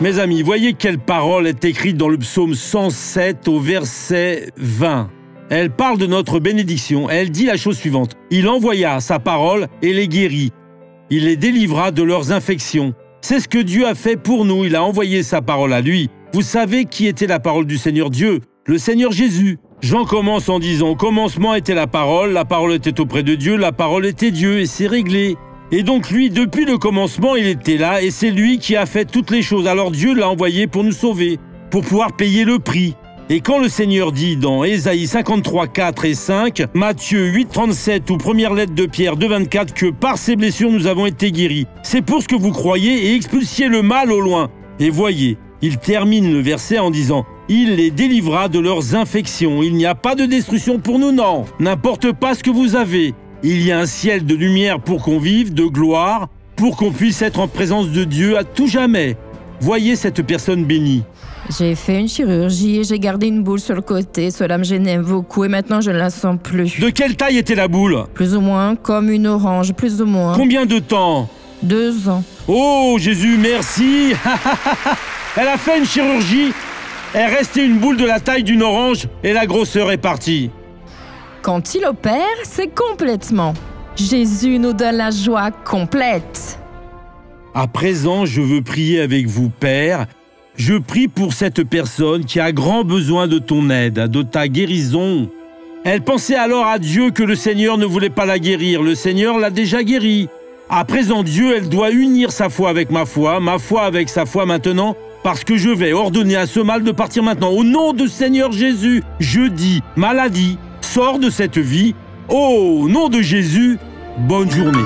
Mes amis, voyez quelle parole est écrite dans le psaume 107 au verset 20. Elle parle de notre bénédiction. Elle dit la chose suivante. Il envoya sa parole et les guérit. Il les délivra de leurs infections. C'est ce que Dieu a fait pour nous. Il a envoyé sa parole à lui. Vous savez qui était la parole du Seigneur Dieu? Le Seigneur Jésus. Jean commence en disant, au commencement était la parole était auprès de Dieu, la parole était Dieu, et c'est réglé. Et donc lui, depuis le commencement, il était là, et c'est lui qui a fait toutes les choses. Alors Dieu l'a envoyé pour nous sauver, pour pouvoir payer le prix. Et quand le Seigneur dit dans Ésaïe 53, 4 et 5, Matthieu 8, 37 ou première lettre de Pierre 2, 24, que par ses blessures nous avons été guéris, c'est pour ce que vous croyez et expulsiez le mal au loin. Et voyez, il termine le verset en disant « Il les délivra de leurs infections. Il n'y a pas de destruction pour nous, non. N'importe pas ce que vous avez. Il y a un ciel de lumière pour qu'on vive, de gloire, pour qu'on puisse être en présence de Dieu à tout jamais. Voyez cette personne bénie. J'ai fait une chirurgie et j'ai gardé une boule sur le côté. Cela me gênait beaucoup et maintenant je ne la sens plus. De quelle taille était la boule? Plus ou moins comme une orange, plus ou moins. Combien de temps? 2 ans. Oh Jésus, merci. Elle a fait une chirurgie. Elle restait une boule de la taille d'une orange et la grosseur est partie. Quand il opère, c'est complètement. Jésus nous donne la joie complète. À présent, je veux prier avec vous, Père. Je prie pour cette personne qui a grand besoin de ton aide, de ta guérison. Elle pensait alors à Dieu que le Seigneur ne voulait pas la guérir. Le Seigneur l'a déjà guérie. À présent, Dieu, elle doit unir sa foi avec ma foi avec sa foi maintenant, parce que je vais ordonner à ce mal de partir maintenant. Au nom du Seigneur Jésus, je dis, maladie, sors de cette vie. Au nom de Jésus, bonne journée.